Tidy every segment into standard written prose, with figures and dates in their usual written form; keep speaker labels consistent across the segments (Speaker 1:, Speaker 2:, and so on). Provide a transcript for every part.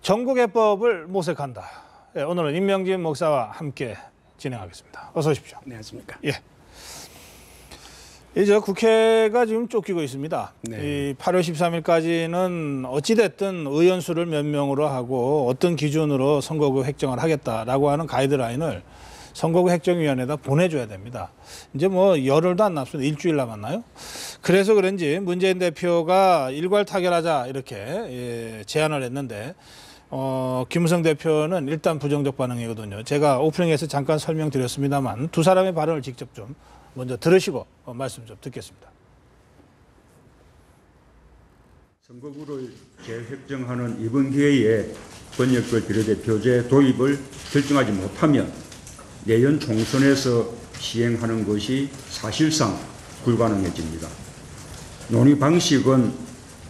Speaker 1: 정국회법을 모색한다. 예, 오늘은 임명진 목사와 함께 진행하겠습니다. 어서 오십시오.
Speaker 2: 안녕하십니까.
Speaker 1: 예. 이제 국회가 지금 쫓기고 있습니다.
Speaker 2: 네.
Speaker 1: 이 8월 13일까지는 어찌됐든 의원 수를 몇 명으로 하고 어떤 기준으로 선거구 획정을 하겠다라고 하는 가이드라인을 선거구 획정위원회에다 보내줘야 됩니다. 이제 뭐 열흘도 안 남았습니다. 일주일 남았나요? 그래서 그런지 문재인 대표가 일괄 타결하자 이렇게 제안을 했는데 김무성 대표는 일단 부정적 반응이거든요. 제가 오프닝에서 잠깐 설명드렸습니다만 두 사람의 발언을 직접 좀 먼저 들으시고 말씀 좀 듣겠습니다.
Speaker 3: 선거구를 재획정하는 이번 기회에 권역별 비례대표제 도입을 결정하지 못하면 내년 총선에서 시행하는 것이 사실상 불가능해집니다. 논의 방식은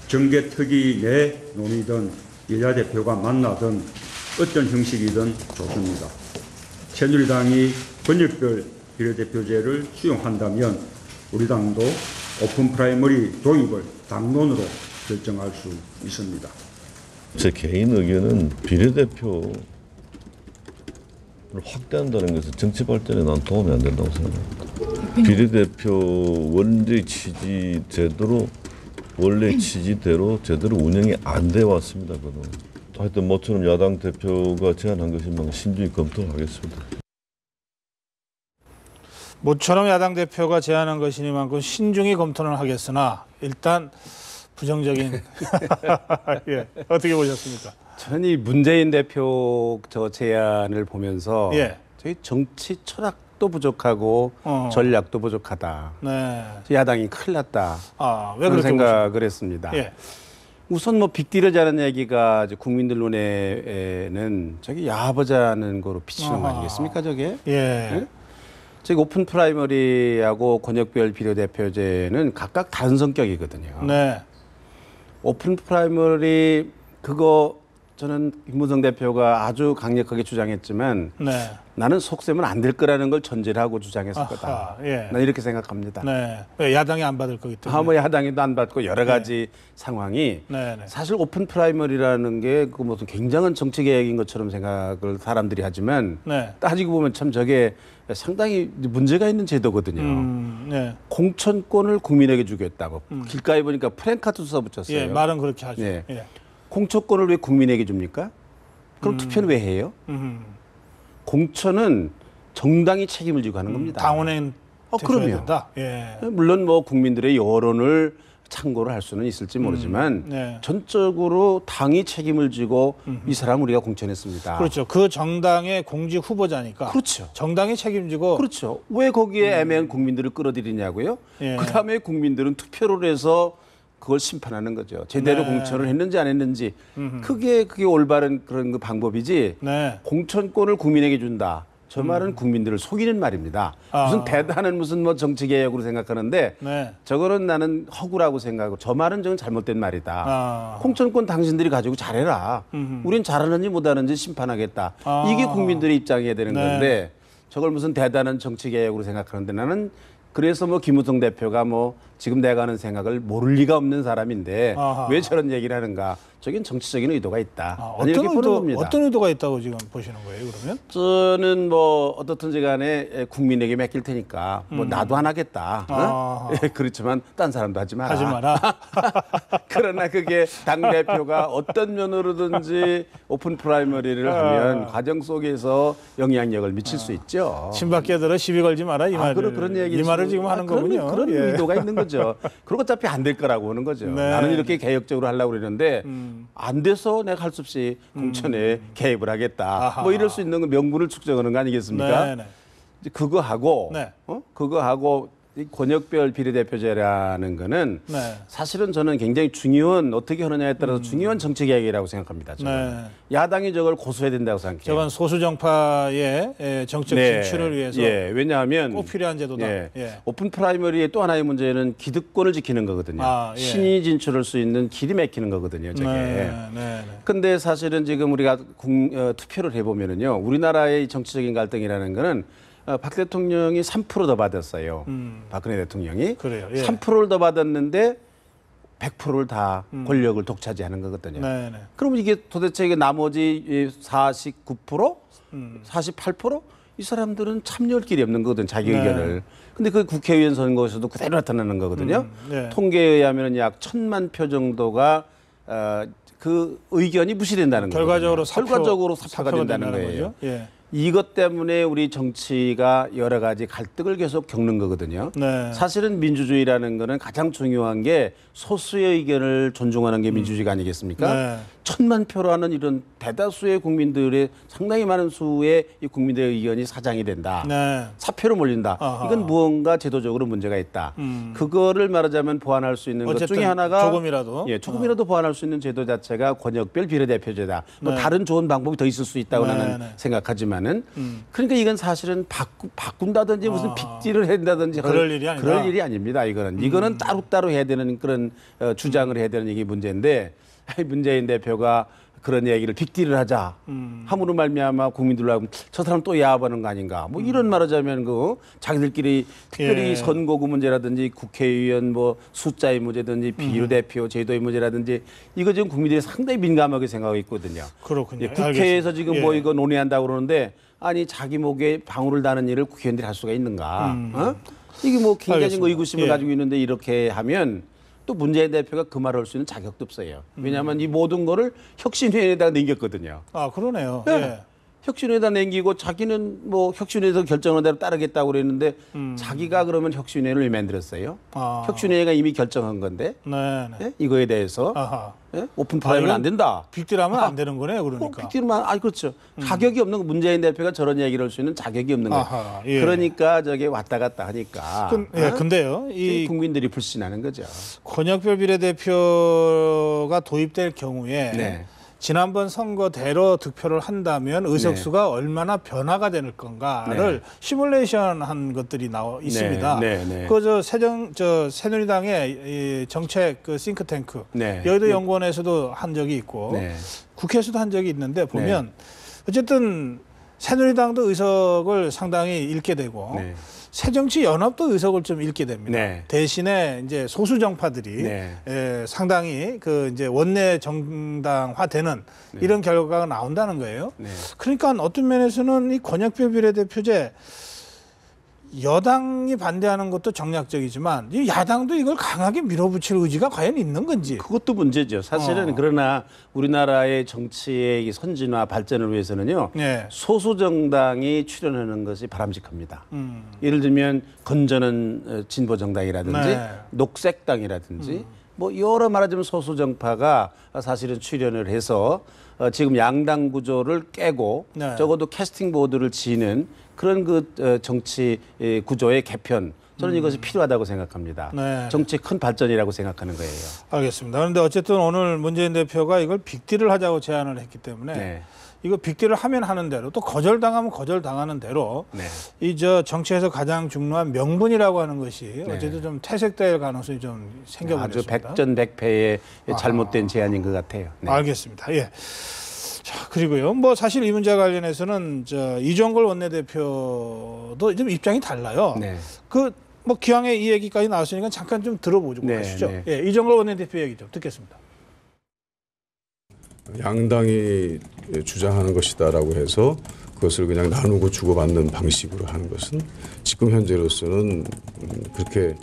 Speaker 3: 정개특위 내 논의든 여야 대표가 만나든 어떤 형식이든 좋습니다. 새누리당이 권역별 비례대표제를 수용한다면 우리 당도 오픈 프라이머리 도입을 당론으로 결정할 수 있습니다.
Speaker 4: 제 개인 의견은 비례대표를 확대한다는 것은 정치 발전에 난 도움이 안 된다고 생각합니다. 비례대표 원래 취지대로 제대로 운영이 안 돼 왔습니다. 그동안. 하여튼 모처럼 야당 대표가 제안한 것이면 신중히 검토를 하겠습니다.
Speaker 1: 모처럼 야당 대표가 제안한 것이니만큼 신중히 검토는 하겠으나 일단 부정적인 예, 어떻게 보셨습니까?
Speaker 2: 저는 이 문재인 대표 저 제안을 보면서
Speaker 1: 예.
Speaker 2: 저희 정치 철학도 부족하고 전략도 부족하다.
Speaker 1: 네.
Speaker 2: 야당이 큰일 났다.
Speaker 1: 왜
Speaker 2: 그런
Speaker 1: 그렇게
Speaker 2: 생각을 했습니다.
Speaker 1: 예.
Speaker 2: 우선 뭐 빅딜이라는 얘기가 이제 국민들 눈에는 저기 야보자는 거로 비치는 거 아니겠습니까, 저게?
Speaker 1: 예.
Speaker 2: 네? 저기 오픈 프라이머리하고 권역별 비례대표제는 각각 다른 성격이거든요.
Speaker 1: 네.
Speaker 2: 오픈 프라이머리 그거 저는 김무성 대표가 아주 강력하게 주장했지만
Speaker 1: 네.
Speaker 2: 나는 속셈은 안 될 거라는 걸 전제를 하고 주장했을 거다.
Speaker 1: 예.
Speaker 2: 난 이렇게 생각합니다.
Speaker 1: 네. 왜 야당이 안 받을 거기 때문에.
Speaker 2: 뭐 야당이도 안 받고 여러 가지 상황이
Speaker 1: 네.
Speaker 2: 사실 오픈 프라이머리라는 게 그 무슨 굉장한 정치 계획인 것처럼 생각을 사람들이 하지만
Speaker 1: 네.
Speaker 2: 따지고 보면 참 저게 상당히 문제가 있는 제도거든요.
Speaker 1: 네.
Speaker 2: 공천권을 국민에게 주겠다고 길가에 보니까 프랭카드 써붙였어요.
Speaker 1: 예, 말은 그렇게 하죠.
Speaker 2: 예.
Speaker 1: 예.
Speaker 2: 공천권을 왜 국민에게 줍니까? 그럼 투표는 왜 해요? 공천은 정당이 책임을 지고 하는 겁니다.
Speaker 1: 당원은
Speaker 2: 그럼요.
Speaker 1: 된다. 예.
Speaker 2: 물론 뭐 국민들의 여론을 참고를 할 수는 있을지 모르지만
Speaker 1: 네.
Speaker 2: 전적으로 당이 책임을 지고 이 사람 우리가 공천했습니다.
Speaker 1: 그렇죠. 그 정당의 공직 후보자니까.
Speaker 2: 그렇죠.
Speaker 1: 정당이 책임지고.
Speaker 2: 그렇죠. 왜 거기에 애매한 국민들을 끌어들이냐고요?
Speaker 1: 예.
Speaker 2: 그다음에 국민들은 투표를 해서 그걸 심판하는 거죠. 제대로
Speaker 1: 네.
Speaker 2: 공천을 했는지 안 했는지. 그게 올바른 그런 그 방법이지.
Speaker 1: 네.
Speaker 2: 공천권을 국민에게 준다. 저 말은 국민들을 속이는 말입니다. 무슨 대단한 무슨 뭐 정치 개혁으로 생각하는데
Speaker 1: 네.
Speaker 2: 저거는 나는 허구라고 생각하고 저 말은 좀 잘못된 말이다. 공천권 당신들이 가지고 잘해라. 우린 잘하는지 못하는지 심판하겠다. 이게 국민들의 입장이어야 되는
Speaker 1: 네.
Speaker 2: 건데 저걸 무슨 대단한 정치 개혁으로 생각하는데 나는 그래서 뭐 김무성 대표가 뭐 지금 내가 하는 생각을 모를 리가 없는 사람인데 왜 저런 얘기를 하는가? 저긴 정치적인 의도가 있다.
Speaker 1: 어떤 의도가 있다고 지금 보시는 거예요, 그러면?
Speaker 2: 저는 뭐 어떻든지 간에 국민에게 맡길 테니까 뭐 나도 안 하겠다. 예, 그렇지만 딴 사람도 하지 마라.
Speaker 1: 하지 마라.
Speaker 2: 그러나 그게 당대표가 어떤 면으로든지 오픈 프라이머리를 하면 과정 속에서 영향력을 미칠 수 있죠.
Speaker 1: 신밖에 들어 시비 걸지 마라 이 말을.
Speaker 2: 그런 얘기
Speaker 1: 이 말을 지금 하는 거군요.
Speaker 2: 그런
Speaker 1: 예.
Speaker 2: 의도가 있는 거죠. 그리고 어차피 안 될 거라고 하는 거죠.
Speaker 1: 네.
Speaker 2: 나는 이렇게 개혁적으로 하려고 그러는데 안 돼서 내가 할 수 없이 공천에 개입을 하겠다. 뭐 이럴 수 있는 명분을 축적하는 거 아니겠습니까?
Speaker 1: 네, 네.
Speaker 2: 이제 그거하고
Speaker 1: 네.
Speaker 2: 그거하고 이 권역별 비례대표제라는 거는
Speaker 1: 네.
Speaker 2: 사실은 저는 굉장히 중요한 어떻게 하느냐에 따라서 중요한 정치 개혁이라고 생각합니다. 저는.
Speaker 1: 네.
Speaker 2: 야당이 저걸 고수해야 된다고 생각해요.
Speaker 1: 저건 소수 정파의 정책 진출을 위해서
Speaker 2: 왜냐하면
Speaker 1: 꼭 필요한 제도다.
Speaker 2: 오픈 프라이머리의 또 하나의 문제는 기득권을 지키는 거거든요. 신이 진출할 수 있는 길이 막히는 거거든요. 저게. 근데 사실은 지금 우리가 투표를 해보면은요, 우리나라의 정치적인 갈등이라는 거는 박 대통령이 3% 더 받았어요. 박근혜 대통령이.
Speaker 1: 그래요.
Speaker 2: 3%를 더 받았는데 100%를 다 권력을 독차지하는 거거든요.
Speaker 1: 네네.
Speaker 2: 그러면 이게 도대체 이게 나머지 49%, 48%? 이 사람들은 참여할 길이 없는 거거든, 자기 의견을. 근데 그 국회의원 선거에서도 그대로 나타나는 거거든요.
Speaker 1: 네.
Speaker 2: 통계에 의하면 약 1,000만 표 정도가 그 의견이 무시된다는 거예요.
Speaker 1: 결과적으로
Speaker 2: 결과적으로 사표가 된다는 거예요.
Speaker 1: 예.
Speaker 2: 이것 때문에 우리 정치가 여러 가지 갈등을 계속 겪는 거거든요.
Speaker 1: 네.
Speaker 2: 사실은 민주주의라는 거는 가장 중요한 게 소수의 의견을 존중하는 게 민주주의가 아니겠습니까?
Speaker 1: 네.
Speaker 2: 1,000만 표라는 이런 대다수의 국민들의 상당히 많은 수의 이 국민들의 의견이 사장이 된다.
Speaker 1: 네.
Speaker 2: 사표로 몰린다.
Speaker 1: 아하.
Speaker 2: 이건 무언가 제도적으로 문제가 있다. 그거를 말하자면 보완할 수 있는 것
Speaker 1: 어쨌든
Speaker 2: 중에 하나가
Speaker 1: 조금이라도
Speaker 2: 조금이라도 보완할 수 있는 제도 자체가 권역별 비례대표제다. 뭐
Speaker 1: 네.
Speaker 2: 다른 좋은 방법이 더 있을 수 있다고
Speaker 1: 네,
Speaker 2: 나는
Speaker 1: 네.
Speaker 2: 생각하지만은 그러니까 이건 사실은 바꾼다든지 무슨 빅딜을 한다든지
Speaker 1: 그럴 일이 아니다.
Speaker 2: 그럴 일이 아닙니다. 이거는 따로따로 해야 되는 그런 주장을 해야 되는 이게 문제인데 문재인 대표가 그런 얘기를 빅딜을 하자 함으로 말미암아 국민들로 하면 저 사람 또 야합하는 거 아닌가 뭐 이런 말하자면 그 자기들끼리 특별히
Speaker 1: 예.
Speaker 2: 선거구 문제라든지 국회의원 뭐 숫자의 문제든지 비례대표 제도의 문제라든지 이거 지금 국민들이 상당히 민감하게 생각하고 있거든요.
Speaker 1: 그렇군요.
Speaker 2: 국회에서
Speaker 1: 알겠습니다.
Speaker 2: 지금
Speaker 1: 예.
Speaker 2: 뭐 이거 논의한다고 그러는데 아니 자기 목에 방울을 다는 일을 국회의원들이 할 수가 있는가? 어? 이게 뭐 굉장히
Speaker 1: 알겠습니다.
Speaker 2: 의구심을
Speaker 1: 예.
Speaker 2: 가지고 있는데 이렇게 하면 또 문재인 대표가 그 말을 할 수 있는 자격도 없어요. 왜냐하면 이 모든 거를 혁신위원회에다가 넘겼거든요.
Speaker 1: 아 그러네요.
Speaker 2: 네.
Speaker 1: 예.
Speaker 2: 혁신위에다 남기고 자기는 뭐 혁신위에서 결정한 대로 따르겠다고 그랬는데 자기가 그러면 혁신위를 왜 만들었어요?
Speaker 1: 아.
Speaker 2: 혁신위가 이미 결정한 건데
Speaker 1: 네. 네.
Speaker 2: 예? 이거에 대해서
Speaker 1: 아하.
Speaker 2: 예? 오픈 플레이는
Speaker 1: 이건
Speaker 2: 안 된다.
Speaker 1: 빅딜하면 안 되는 거네요. 그러니까.
Speaker 2: 빅딜만 그렇죠. 자격이 없는 거 문재인 대표가 저런 얘기를 할 수 있는 자격이 없는 거예요.
Speaker 1: 아하, 예.
Speaker 2: 그러니까 저게 왔다 갔다 하니까
Speaker 1: 근데요. 이
Speaker 2: 국민들이 불신하는 거죠.
Speaker 1: 권역별 비례대표가 도입될 경우에
Speaker 2: 네.
Speaker 1: 지난번 선거대로 득표를 한다면 의석수가 얼마나 변화가 될 건가를 시뮬레이션한 것들이 있습니다. 그저 새누리당의 이 정책 그 싱크탱크 여의도 연구원에서도 한 적이 있고 국회에서도 한 적이 있는데 보면 어쨌든 새누리당도 의석을 상당히 잃게 되고 새정치연합도 의석을 좀 잃게 됩니다. 대신에 이제 소수 정파들이 상당히 그 이제 원내 정당화되는 이런 결과가 나온다는 거예요. 그러니까 어떤 면에서는 이 권역별 비례대표제 여당이 반대하는 것도 정략적이지만 이 야당도 이걸 강하게 밀어붙일 의지가 과연 있는 건지.
Speaker 2: 그것도 문제죠. 사실은 그러나 우리나라의 정치의 이 선진화 발전을 위해서는요. 소수 정당이 출연하는 것이 바람직합니다. 예를 들면 건전한 진보 정당이라든지 녹색당이라든지 뭐 여러 말하자면 소수 정파가 사실은 출연을 해서 지금 양당 구조를 깨고 적어도 캐스팅 보드를 지는 그런 그 정치 구조의 개편 저는 이것이 필요하다고 생각합니다. 정치의 큰 발전이라고 생각하는 거예요.
Speaker 1: 알겠습니다. 그런데 어쨌든 오늘 문재인 대표가 이걸 빅딜을 하자고 제안을 했기 때문에 이거 빅딜을 하면 하는 대로 또 거절당하면 거절당하는 대로 이 정치에서 가장 중요한 명분이라고 하는 것이 어쨌든 좀 퇴색될 가능성이 좀 생겨버렸습니다.
Speaker 2: 아주 백전백패의 잘못된 제안인 것 같아요.
Speaker 1: 알겠습니다. 예. 자, 그리고요. 뭐 사실 이 문제와 관련해서는 이종걸 원내대표도 좀 입장이 달라요. 그 뭐 기왕에 이 얘기까지 나왔으니까 잠깐 좀 들어보죠. 가시죠. 예, 이종걸 원내대표 얘기 좀 듣겠습니다.
Speaker 5: 양당이 주장하는 것이다라고 해서 그것을 그냥 나누고 주고받는 방식으로 하는 것은 지금 현재로서는 그렇게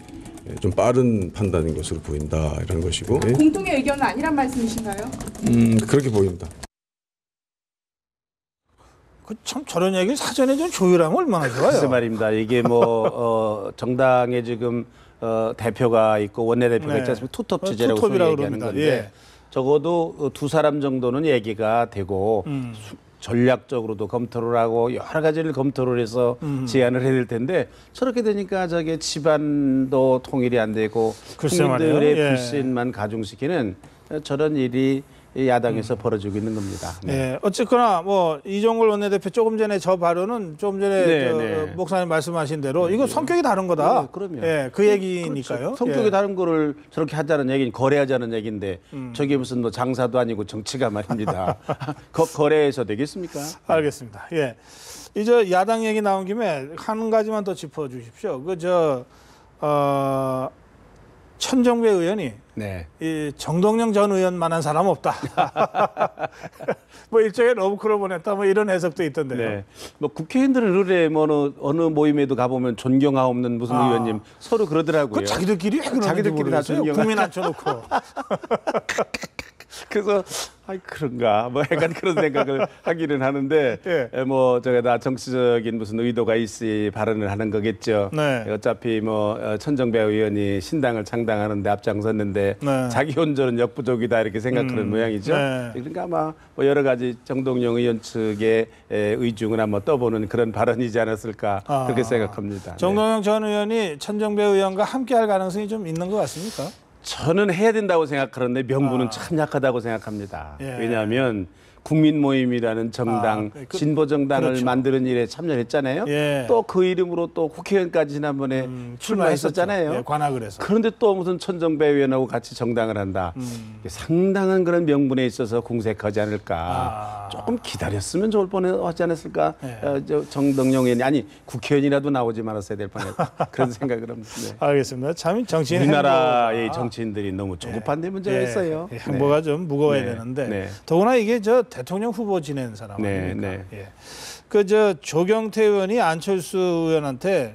Speaker 5: 좀 빠른 판단인 것으로 보인다 이런 것이고.
Speaker 6: 공통의 의견은 아니란 말씀이신가요?
Speaker 5: 그렇게 보입니다.
Speaker 1: 참 저런 얘기를 사전에 좀 조율하면 얼마나 좋아요.
Speaker 2: 글쎄 말입니다. 이게 뭐 정당에 지금 대표가 있고 원내대표가 있지 않습니까? 투톱 체제라고 소위 얘기하는 건데 적어도 두 사람 정도는 얘기가 되고 전략적으로도 검토를 하고 여러 가지를 검토를 해서 제안을 해야 될 텐데 저렇게 되니까 저게 집안도 통일이 안 되고 국민들의 불신만 가중시키는 저런 일이 야당에서 벌어지고 있는 겁니다.
Speaker 1: 어쨌거나 뭐 이종걸 원내대표 조금 전에 저 발언은 조금 전에 목사님 말씀하신 대로 이거 성격이 다른 거다.
Speaker 2: 그러면
Speaker 1: 그 얘기니까요.
Speaker 2: 그렇죠. 성격이 다른 거를 저렇게 하자는 얘기는 거래하자는 얘기인데 저게 무슨 뭐 장사도 아니고 정치가 말입니다. 거래해서 되겠습니까?
Speaker 1: 알겠습니다. 예. 이제 야당 얘기 나온 김에 한 가지만 더 짚어주십시오. 천정배 의원이
Speaker 2: 네.
Speaker 1: 이 정동영 전 의원만한 사람 없다. 뭐 일종의 러브콜을 보냈다. 뭐 이런 해석도 있던데요.
Speaker 2: 네. 뭐 국회의원들은 룰에 뭐 어느 모임에도 가보면 존경하옵는 무슨 의원님 서로 그러더라고요.
Speaker 1: 그 자기들끼리 왜 그러는지
Speaker 2: 자기들끼리 다
Speaker 1: 모르겠어요.
Speaker 2: 존경.
Speaker 1: 국민 앉혀놓고.
Speaker 2: 그래서 아이 그런가 뭐 약간 그런 생각을 하기는 하는데
Speaker 1: 예.
Speaker 2: 뭐 저게 다 정치적인 무슨 의도가 있이 발언을 하는 거겠죠.
Speaker 1: 네.
Speaker 2: 어차피 뭐 천정배 의원이 신당을 창당하는데 앞장섰는데
Speaker 1: 네.
Speaker 2: 자기 혼전은 역부족이다 이렇게 생각하는 모양이죠.
Speaker 1: 네.
Speaker 2: 그러니까 아마 뭐 여러 가지 정동영 의원 측의 의중을 한번 떠보는 그런 발언이지 않았을까 그렇게 생각합니다.
Speaker 1: 정동영 전 의원이 천정배 의원과 함께할 가능성이 좀 있는 것 같습니까?
Speaker 2: 저는 해야 된다고 생각하는데 명분은 참 약하다고 생각합니다.
Speaker 1: 예.
Speaker 2: 왜냐하면 국민 모임이라는 정당, 진보 정당을
Speaker 1: 그렇죠.
Speaker 2: 만드는 일에 참여했잖아요.
Speaker 1: 예.
Speaker 2: 또 그 이름으로 또 국회의원까지 지난번에 출마했었잖아요.
Speaker 1: 예, 관악을 해서.
Speaker 2: 그런데 또 무슨 천정배 의원하고 같이 정당을 한다. 상당한 그런 명분에 있어서 궁색하지 않을까. 조금 기다렸으면 좋을 뻔하지 않았을까.
Speaker 1: 예.
Speaker 2: 정동영 의원이 아니 국회의원이라도 나오지 말았어야 될 뻔했다. 그런 생각을 합니다. 네.
Speaker 1: 알겠습니다. 참 정치인
Speaker 2: 우리나라의 정치인들이 너무 조급한 데 문제가 있어요.
Speaker 1: 행보가 좀 무거워야
Speaker 2: 네.
Speaker 1: 되는데
Speaker 2: 네.
Speaker 1: 더구나 이게 저 대통령 후보 지낸 사람
Speaker 2: 네,
Speaker 1: 아닙니까?
Speaker 2: 네.
Speaker 1: 예. 그 저 조경태 의원이 안철수 의원한테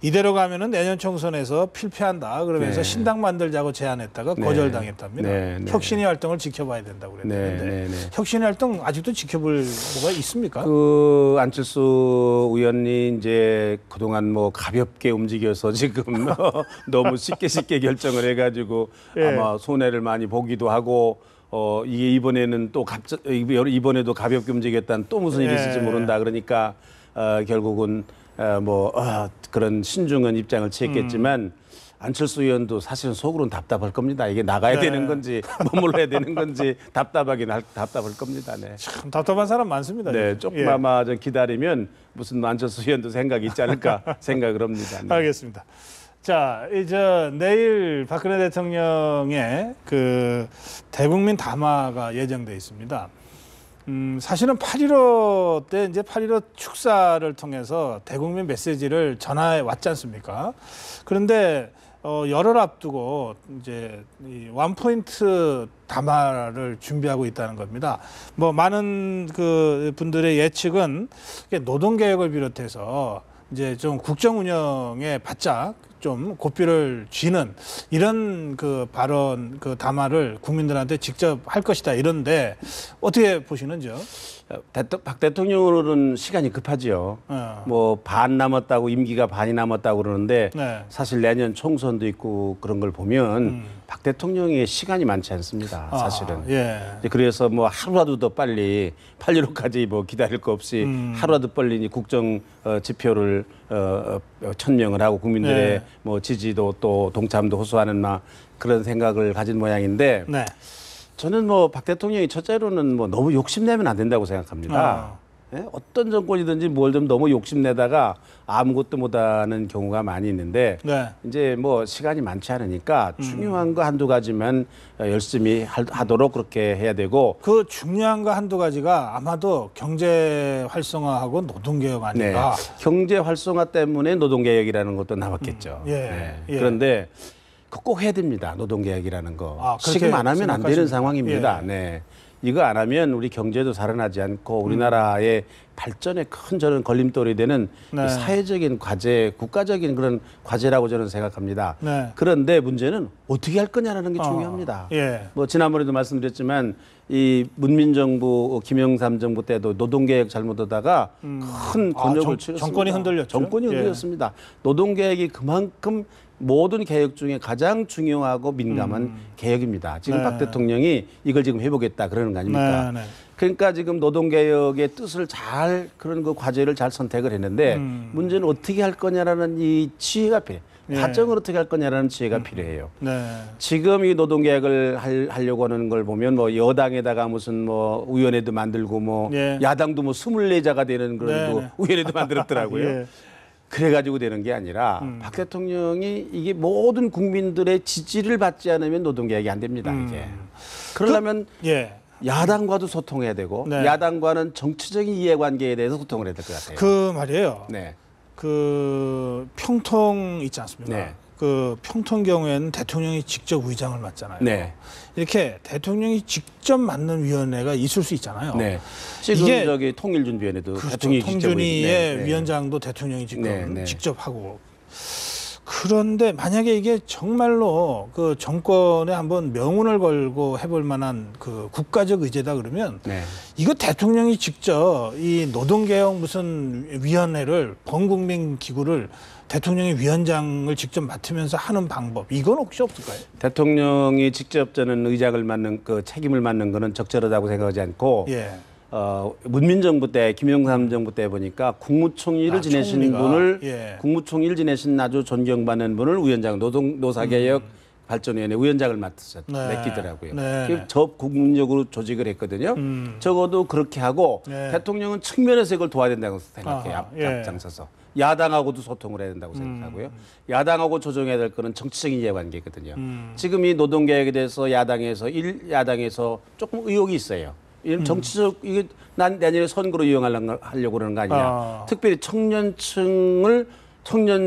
Speaker 1: 이대로 가면은 내년 총선에서 필패한다 그러면서
Speaker 2: 네.
Speaker 1: 신당 만들자고 제안했다가
Speaker 2: 네.
Speaker 1: 거절당했답니다.
Speaker 2: 네, 네.
Speaker 1: 혁신위 활동을 지켜봐야 된다고 그랬는데
Speaker 2: 네, 네, 네.
Speaker 1: 혁신위 활동 아직도 지켜볼 뭐가 있습니까?
Speaker 2: 그 안철수 의원이 이제 그동안 뭐 가볍게 움직여서 지금 너무 쉽게 결정을 해가지고
Speaker 1: 예.
Speaker 2: 아마 손해를 많이 보기도 하고 이게 이번에는 또 이번에도 가볍게 움직였다는 또 무슨 일이
Speaker 1: 예.
Speaker 2: 있을지 모른다 그러니까 결국은 그런 신중한 입장을 취했겠지만 안철수 의원도 사실은 속으로는 답답할 겁니다. 이게 나가야
Speaker 1: 네.
Speaker 2: 되는 건지 머물러야 되는 건지 답답할 겁니다. 네.
Speaker 1: 참 답답한 사람 많습니다.
Speaker 2: 네, 조금
Speaker 1: 예.
Speaker 2: 아마 좀 기다리면 무슨 안철수 의원도 생각이 있지 않을까 생각을 합니다. 네.
Speaker 1: 알겠습니다. 자, 이제 내일 박근혜 대통령의 그 대국민 담화가 예정돼 있습니다. 사실은 8.15 때 이제 8.15 축사를 통해서 대국민 메시지를 전해 왔지 않습니까? 그런데 열흘 앞두고 이제 이 원포인트 담화를 준비하고 있다는 겁니다. 뭐 많은 그 분들의 예측은 노동개혁을 비롯해서 이제 좀 국정 운영에 바짝 좀 고삐를 쥐는 이런 그 발언, 그 담화를 국민들한테 직접 할 것이다 이런데 어떻게 보시는지요?
Speaker 2: 박 대통령으로는 시간이 급하지요. 뭐 반 남았다고 임기가 반이 남았다고 그러는데
Speaker 1: 네.
Speaker 2: 사실 내년 총선도 있고 그런 걸 보면 박 대통령의 시간이 많지 않습니다. 사실은.
Speaker 1: 예.
Speaker 2: 그래서 뭐 하루라도 더 빨리 8.15까지 뭐 기다릴 거 없이 하루라도 빨리 국정 지표를 천명을 하고 국민들의
Speaker 1: 네.
Speaker 2: 뭐 지지도 또 동참도 호소하는 그런 생각을 가진 모양인데
Speaker 1: 네.
Speaker 2: 저는 뭐 박 대통령이 첫째로는 뭐 너무 욕심내면 안 된다고 생각합니다. 예? 어떤 정권이든지 뭘 좀 너무 욕심내다가 아무것도 못하는 경우가 많이 있는데
Speaker 1: 네.
Speaker 2: 이제 뭐 시간이 많지 않으니까 중요한 거 한두 가지만 열심히 하도록 그렇게 해야 되고
Speaker 1: 그 중요한 거 한두 가지가 아마도 경제 활성화하고 노동개혁 아닌가.
Speaker 2: 네. 경제 활성화 때문에 노동개혁이라는 것도 나왔겠죠.
Speaker 1: 예.
Speaker 2: 네.
Speaker 1: 예.
Speaker 2: 그런데 꼭 해야 됩니다. 노동개혁이라는 거.
Speaker 1: 그렇게
Speaker 2: 지금 안 하면 안 되는
Speaker 1: 생각하십니까?
Speaker 2: 상황입니다.
Speaker 1: 예.
Speaker 2: 네. 이거 안 하면 우리 경제도 살아나지 않고 우리나라의 발전에 큰 저는 걸림돌이 되는
Speaker 1: 네.
Speaker 2: 이 사회적인 과제, 국가적인 그런 과제라고 저는 생각합니다.
Speaker 1: 네.
Speaker 2: 그런데 문제는 어떻게 할 거냐라는 게 중요합니다.
Speaker 1: 예.
Speaker 2: 뭐 지난번에도 말씀드렸지만 이 문민정부 김영삼 정부 때도 노동개혁 잘못하다가 큰 곤욕을 치렀습니다.
Speaker 1: 정권이 흔들렸죠.
Speaker 2: 정권이
Speaker 1: 예.
Speaker 2: 흔들렸습니다. 노동개혁이 그만큼 모든 개혁 중에 가장 중요하고 민감한 개혁입니다. 지금
Speaker 1: 네.
Speaker 2: 박 대통령이 이걸 지금 해보겠다 그러는 거 아닙니까?
Speaker 1: 네, 네.
Speaker 2: 그러니까 지금 노동개혁의 뜻을 잘 그런 그 과제를 잘 선택을 했는데 문제는 어떻게 할 거냐라는 이 지혜가 필요해요.
Speaker 1: 예.
Speaker 2: 과정을 어떻게 할 거냐라는 지혜가 필요해요.
Speaker 1: 네.
Speaker 2: 지금 이 노동개혁을 하려고 하는 걸 보면 뭐 여당에다가 무슨 뭐 위원회도 만들고 뭐
Speaker 1: 예.
Speaker 2: 야당도 뭐 24자가 되는 그런
Speaker 1: 네,
Speaker 2: 또
Speaker 1: 네.
Speaker 2: 위원회도 만들었더라고요.
Speaker 1: 예.
Speaker 2: 그래가지고 되는 게 아니라 박 대통령이 이게 모든 국민들의 지지를 받지 않으면 노동개혁이 안 됩니다. 이게. 그러려면
Speaker 1: 예.
Speaker 2: 야당과도 소통해야 되고
Speaker 1: 네.
Speaker 2: 야당과는 정치적인 이해관계에 대해서 소통을 해야 될 것 같아요.
Speaker 1: 그 말이에요.
Speaker 2: 네.
Speaker 1: 그 평통 있지 않습니까?
Speaker 2: 네.
Speaker 1: 그 평통 경우에는 대통령이 직접 의장을 맡잖아요.
Speaker 2: 네.
Speaker 1: 이렇게 대통령이 직접 맡는 위원회가 있을 수 있잖아요.
Speaker 2: 네. 지금
Speaker 1: 이게
Speaker 2: 저기 통일준비위원회도
Speaker 1: 그렇죠.
Speaker 2: 대통령이 직접
Speaker 1: 통준위의
Speaker 2: 네.
Speaker 1: 위원장도 대통령이 지금
Speaker 2: 네, 네.
Speaker 1: 직접 하고. 그런데 만약에 이게 정말로 그 정권에 한번 명운을 걸고 해볼 만한 그 국가적 의제다 그러면
Speaker 2: 네.
Speaker 1: 이거 대통령이 직접 이 노동개혁 무슨 위원회를 범국민 기구를 대통령이 위원장을 직접 맡으면서 하는 방법 이건 혹시 없을까요?
Speaker 2: 대통령이 직접 저는 의장을 맡는 그 책임을 맡는 거는 적절하다고 생각하지 않고
Speaker 1: 예.
Speaker 2: 문민정부 때 김영삼 정부 때 보니까 국무총리를 지내신
Speaker 1: 총리가,
Speaker 2: 분을
Speaker 1: 예.
Speaker 2: 국무총리를 지내신 아주 존경받는 분을 위원장 노사개혁 발전위원회 위원장을 맡기더라고요.
Speaker 1: 네.
Speaker 2: 국민적으로 조직을 했거든요. 적어도 그렇게 하고
Speaker 1: 네.
Speaker 2: 대통령은 측면에서 이걸 도와야 된다고 생각해요.
Speaker 1: 아하, 예.
Speaker 2: 앞장서서. 야당하고도 소통을 해야 된다고 생각하고요. 야당하고 조정해야 될 거는 정치적인 이해관계거든요. 지금 이 노동개혁에 대해서 야당에서 조금 의혹이 있어요. 이런 정치적 이게 내년에 선거로 이용하려고 그러는 거 아니냐. 특별히 청년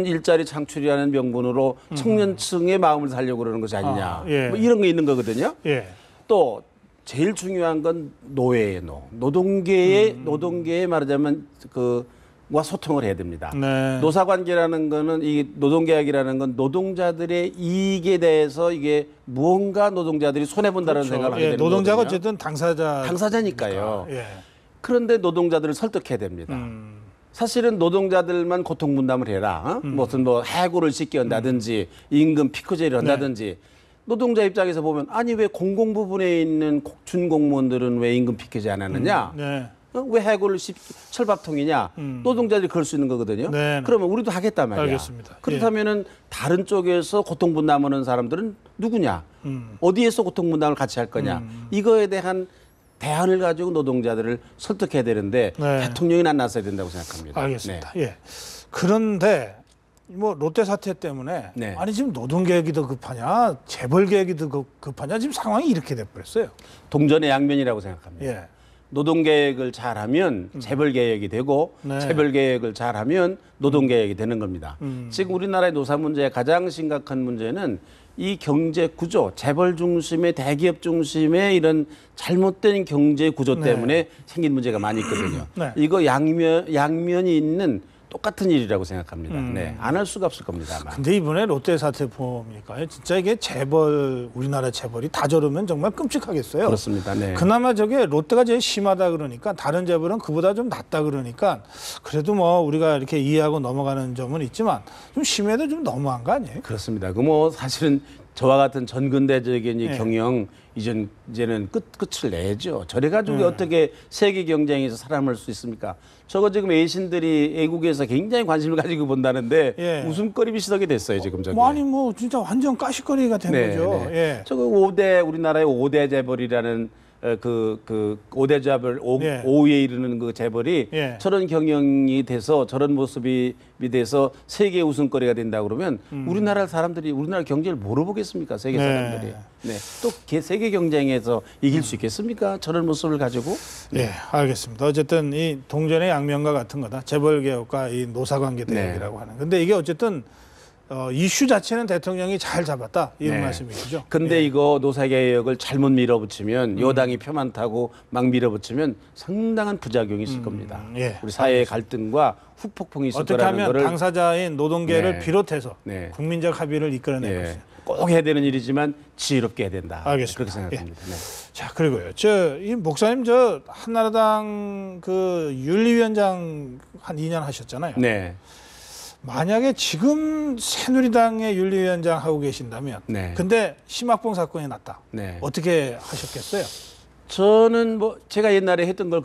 Speaker 2: 일자리 창출이라는 명분으로 청년층의 마음을 살려고 그러는 것이 아니냐.
Speaker 1: 예.
Speaker 2: 뭐 이런 게 있는 거거든요.
Speaker 1: 예.
Speaker 2: 또 제일 중요한 건 노예예요. 노동계에 말하자면 와 소통을 해야 됩니다.
Speaker 1: 네.
Speaker 2: 노사관계라는 거는 이 노동계약이라는 건 노동자들의 이익에 대해서 이게 무언가 노동자들이 손해 본다는
Speaker 1: 그렇죠.
Speaker 2: 생각을 하게
Speaker 1: 예,
Speaker 2: 되는
Speaker 1: 노동자가
Speaker 2: 거거든요.
Speaker 1: 어쨌든
Speaker 2: 당사자니까요.
Speaker 1: 예.
Speaker 2: 그런데 노동자들을 설득해야 됩니다. 사실은 노동자들만 고통 분담을 해라. 무슨 해고를 쉽게 한다든지 임금 피크제를 한다든지 노동자 입장에서 보면 아니 왜 공공 부분에 있는 준공무원들은 왜 임금 피크제 안 하느냐?
Speaker 1: 네.
Speaker 2: 왜 해고를 철밥통이냐? 노동자들이 그럴 수 있는 거거든요.
Speaker 1: 네.
Speaker 2: 그러면 우리도 하겠단 말이야.
Speaker 1: 알겠습니다.
Speaker 2: 그렇다면은 다른 쪽에서 고통 분담하는 사람들은 누구냐? 어디에서 고통 분담을 같이 할 거냐? 이거에 대한 대안을 가지고 노동자들을 설득해야 되는데
Speaker 1: 네.
Speaker 2: 대통령이 나서야 된다고 생각합니다.
Speaker 1: 알겠습니다. 예. 그런데 뭐 롯데 사태 때문에
Speaker 2: 네.
Speaker 1: 아니 지금 노동개혁이 더 급하냐, 재벌개혁이 더 급하냐 지금 상황이 이렇게 돼버렸어요.
Speaker 2: 동전의 양면이라고 생각합니다.
Speaker 1: 예.
Speaker 2: 노동개혁을 잘하면 재벌개혁이 되고
Speaker 1: 네.
Speaker 2: 재벌개혁을 잘하면 노동개혁이 되는 겁니다. 지금 우리나라의 노사 문제의 가장 심각한 문제는 이 경제 구조, 재벌 중심의 대기업 중심의 이런 잘못된 경제 구조
Speaker 1: 네.
Speaker 2: 때문에 생긴 문제가 많이 있거든요.
Speaker 1: 네.
Speaker 2: 이거 양면이 있는 똑같은 일이라고 생각합니다. 네, 안 할 수가 없을 겁니다. 아마.
Speaker 1: 근데 이번에 롯데 사태 보니까 진짜 이게 우리나라 재벌이 다 저러면 정말 끔찍하겠어요.
Speaker 2: 그렇습니다. 네.
Speaker 1: 그나마 저게 롯데가 제일 심하다 그러니까 다른 재벌은 그보다 좀 낫다 그러니까 그래도 뭐 우리가 이렇게 이해하고 넘어가는 점은 있지만 좀 심해도 좀 너무한 거 아니에요?
Speaker 2: 그렇습니다. 그 뭐 사실은 저와 같은 전근대적인 이
Speaker 1: 네.
Speaker 2: 경영 이제는 끝을 내죠. 저래 가지고 어떻게 세계 경쟁에서 살아남을 수 있습니까? 저거 지금 외신들이 외국에서 굉장히 관심을 가지고 본다는데
Speaker 1: 예.
Speaker 2: 웃음거리 비슷하게 됐어요 지금 저게.
Speaker 1: 아니 뭐 진짜 완전 가시거리가 된 거죠.
Speaker 2: 네.
Speaker 1: 예.
Speaker 2: 저거 우리나라의 5대 재벌이라는 그 5대 재벌
Speaker 1: 예.
Speaker 2: 5위에 이르는 그 재벌이
Speaker 1: 예.
Speaker 2: 저런 경영이 돼서 저런 모습이 돼서 세계 웃음거리가 된다 그러면 우리나라 경제를 뭐로 보겠습니까? 세계
Speaker 1: 네.
Speaker 2: 사람들이. 네. 또 세계 경쟁에서 이길 수 있겠습니까? 저런 모습을 가지고.
Speaker 1: 예, 알겠습니다. 어쨌든 이 동전의 양면과 같은 거다. 재벌 개혁과 이 노사관계 대혁이라고 하는. 근데 이게 어쨌든 이슈 자체는 대통령이 잘 잡았다 이런
Speaker 2: 네.
Speaker 1: 말씀이시죠.
Speaker 2: 근데 이거 노사개혁을 잘못 밀어붙이면 여당이 표만 타고 막 밀어붙이면 상당한 부작용이 있을 겁니다.
Speaker 1: 예.
Speaker 2: 우리 사회의 갈등과 후폭풍이 있을
Speaker 1: 어떻게
Speaker 2: 거라는
Speaker 1: 하면
Speaker 2: 거를
Speaker 1: 당사자인 노동계를
Speaker 2: 네.
Speaker 1: 비롯해서
Speaker 2: 네.
Speaker 1: 국민적 합의를 이끌어낼
Speaker 2: 예,
Speaker 1: 것이다.
Speaker 2: 꼭 해야 되는 일이지만 지혜롭게 해야 된다.
Speaker 1: 알겠습니다.
Speaker 2: 그렇게 생각합니다. 네.
Speaker 1: 자, 그리고요. 이 목사님 한나라당 그 윤리위원장 한 2년 하셨잖아요.
Speaker 2: 네.
Speaker 1: 만약에 지금 새누리당의 윤리위원장 하고 계신다면,
Speaker 2: 네.
Speaker 1: 근데 심학봉 사건이 났다.
Speaker 2: 네.
Speaker 1: 어떻게 하셨겠어요?
Speaker 2: 저는 뭐 제가 옛날에 했던 걸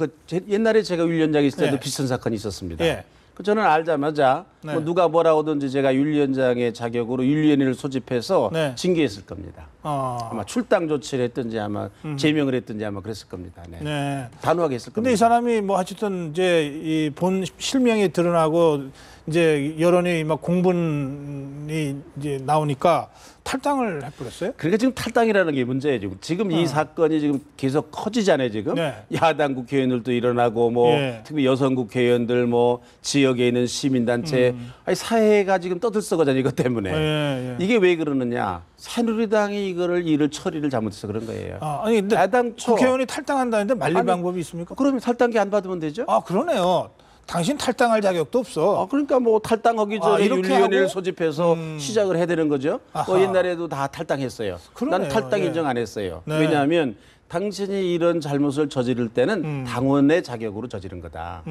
Speaker 2: 옛날에 제가 윤리위원장이 있을 때도
Speaker 1: 네.
Speaker 2: 비슷한 사건이 있었습니다.
Speaker 1: 예.
Speaker 2: 저는 알자마자
Speaker 1: 네.
Speaker 2: 뭐 누가 뭐라고든지 제가 윤리위원장의 자격으로 윤리위원회를 소집해서
Speaker 1: 네.
Speaker 2: 징계했을 겁니다. 아마 출당 조치를 했든지 아마 제명을 했든지 아마 그랬을 겁니다. 네.
Speaker 1: 네.
Speaker 2: 단호하게 했을
Speaker 1: 근데
Speaker 2: 겁니다.
Speaker 1: 이 사람이 뭐 어쨌든 이제 이 본 실명이 드러나고 이제 여론이 막 공분이 이제 나오니까 탈당을 해버렸어요.
Speaker 2: 그러니까 지금 탈당이라는 게 문제예요. 지금 이 사건이 지금 계속 커지잖아요. 지금
Speaker 1: 네.
Speaker 2: 야당 국회의원들도 일어나고 뭐
Speaker 1: 예.
Speaker 2: 특히 여성 국회의원들 뭐 지역에 있는 시민단체 아니, 사회가 지금 떠들썩하잖아요. 이것 때문에. 이게 왜 그러느냐. 새누리당이 일을 처리를 잘못해서 그런 거예요.
Speaker 1: 아니 근데 국회의원이 탈당한다는데 말릴 방법이 있습니까?
Speaker 2: 그러면 탈당기 안 받으면 되죠?
Speaker 1: 그러네요. 당신 탈당할 자격도 없어.
Speaker 2: 그러니까 뭐 탈당하기 전에 윤리위원회를
Speaker 1: 하고?
Speaker 2: 소집해서 시작을 해야 되는 거죠. 옛날에도 다 탈당했어요.
Speaker 1: 그러네요.
Speaker 2: 난 탈당 인정 안 했어요.
Speaker 1: 네.
Speaker 2: 왜냐하면 당신이 이런 잘못을 저지를 때는 당원의 자격으로 저지른 거다.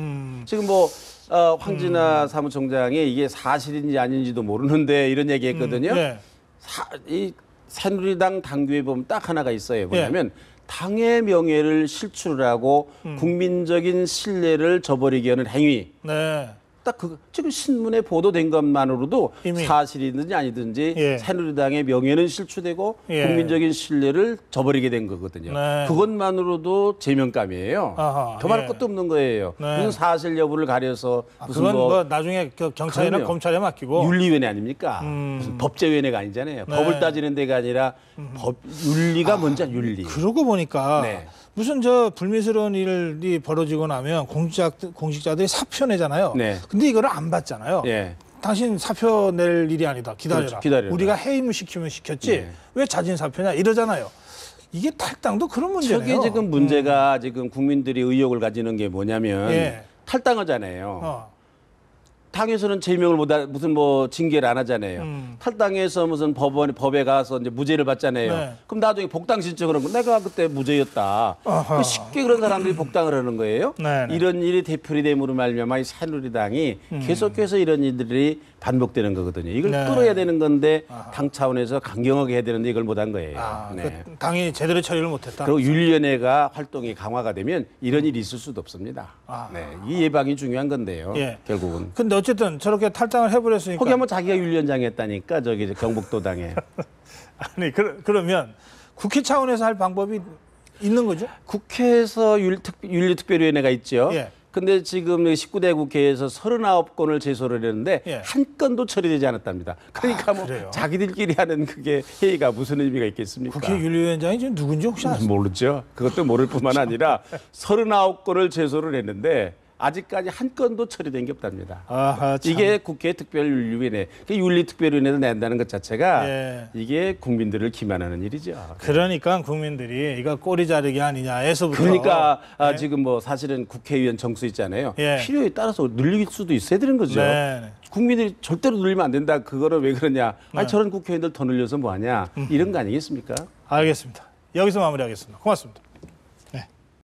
Speaker 2: 지금 뭐 황진아 사무총장이 이게 사실인지 아닌지도 모르는데 이런 얘기했거든요.
Speaker 1: 네.
Speaker 2: 이 새누리당 당규에 보면 딱 하나가 있어요. 뭐냐면 당의 명예를 실추하고 국민적인 신뢰를 저버리게 하는 행위.
Speaker 1: 네.
Speaker 2: 딱 지금 신문에 보도된 것만으로도
Speaker 1: 이미.
Speaker 2: 사실이든지 아니든지
Speaker 1: 예.
Speaker 2: 새누리당의 명예는 실추되고
Speaker 1: 예.
Speaker 2: 국민적인 신뢰를 저버리게 된 거거든요.
Speaker 1: 네.
Speaker 2: 그것만으로도 제명감이에요.
Speaker 1: 아하,
Speaker 2: 더 말할
Speaker 1: 예.
Speaker 2: 것도 없는 거예요.
Speaker 1: 네.
Speaker 2: 무슨 사실 여부를 가려서 무슨
Speaker 1: 그건 뭐 나중에 경찰이나
Speaker 2: 그럼요.
Speaker 1: 검찰에 맡기고.
Speaker 2: 윤리위원회 아닙니까? 무슨 법제위원회가 아니잖아요.
Speaker 1: 네.
Speaker 2: 법을 따지는 데가 아니라 윤리가 뭔지 윤리.
Speaker 1: 그러고 보니까
Speaker 2: 네.
Speaker 1: 무슨 불미스러운 일이 벌어지고 나면 공직자들이 사표 내잖아요.
Speaker 2: 네.
Speaker 1: 근데 이거를 안 받잖아요.
Speaker 2: 예.
Speaker 1: 당신 사표 낼 일이 아니다. 기다려라.
Speaker 2: 그렇죠. 기다려라.
Speaker 1: 우리가 해임을 시키면 시켰지.
Speaker 2: 네.
Speaker 1: 왜 자진 사표냐 이러잖아요. 이게 탈당도 그런 문제네요.
Speaker 2: 저게 지금 문제가 지금 국민들이 의혹을 가지는 게 뭐냐면
Speaker 1: 예.
Speaker 2: 탈당하잖아요. 당에서는 제명을 무슨 뭐 징계를 안 하잖아요. 탈당해서 무슨 법에 가서 이제 무죄를 받잖아요.
Speaker 1: 네.
Speaker 2: 그럼 나중에 복당 신청을 하는 거 내가 그때 무죄였다.
Speaker 1: 아하.
Speaker 2: 쉽게 그런 사람들이 복당을 하는 거예요.
Speaker 1: 네, 네.
Speaker 2: 이런 일이 되풀이됨으로 말미암아 이 새누리당이 계속해서 이런 일들이 반복되는 거거든요. 이걸
Speaker 1: 네.
Speaker 2: 끌어야 되는 건데 당 차원에서 강경하게 해야 되는데 이걸 못한 거예요. 네.
Speaker 1: 그 당이 제대로 처리를 못했다.
Speaker 2: 그리고 윤리위원회가 활동이 강화가 되면 이런 일이 있을 수도 없습니다. 네. 이 예방이 중요한 건데요.
Speaker 1: 예.
Speaker 2: 결국은.
Speaker 1: 근데 어쨌든 저렇게 탈당을 해버렸으니까.
Speaker 2: 거기 한번 자기가 윤리위원장 했다니까 저기 경북도당에.
Speaker 1: 아니 그러면 국회 차원에서 할 방법이 있는 거죠?
Speaker 2: 국회에서 윤리특별위원회가 있죠.
Speaker 1: 예.
Speaker 2: 근데 지금 19대 국회에서 39건을 제소를 했는데
Speaker 1: 예.
Speaker 2: 한 건도 처리되지 않았답니다. 그러니까 뭐
Speaker 1: 그래요?
Speaker 2: 자기들끼리 하는 그게 회의가 무슨 의미가 있겠습니까?
Speaker 1: 국회 윤리위원장이 지금 누군지 혹시 아세요?
Speaker 2: 모르죠. 그것도 모를 뿐만 아니라 39건을 제소를 했는데 아직까지 한 건도 처리된 게 없답니다.
Speaker 1: 아하, 참.
Speaker 2: 이게 국회 특별윤리위원회, 윤리특별위원회를 낸다는 것 자체가
Speaker 1: 예.
Speaker 2: 이게 국민들을 기만하는 일이죠.
Speaker 1: 그러니까 국민들이 이거 꼬리 자르기 아니냐에서부터.
Speaker 2: 그러니까
Speaker 1: 네.
Speaker 2: 지금 뭐 사실은 국회의원 정수 있잖아요.
Speaker 1: 예.
Speaker 2: 필요에 따라서 늘릴 수도 있어야 되는 거죠.
Speaker 1: 네.
Speaker 2: 국민들이 절대로 늘리면 안 된다. 그거를 왜 그러냐. 아니, 저런 국회의원들 더 늘려서 뭐하냐. 이런 거 아니겠습니까?
Speaker 1: 알겠습니다. 여기서 마무리하겠습니다. 고맙습니다.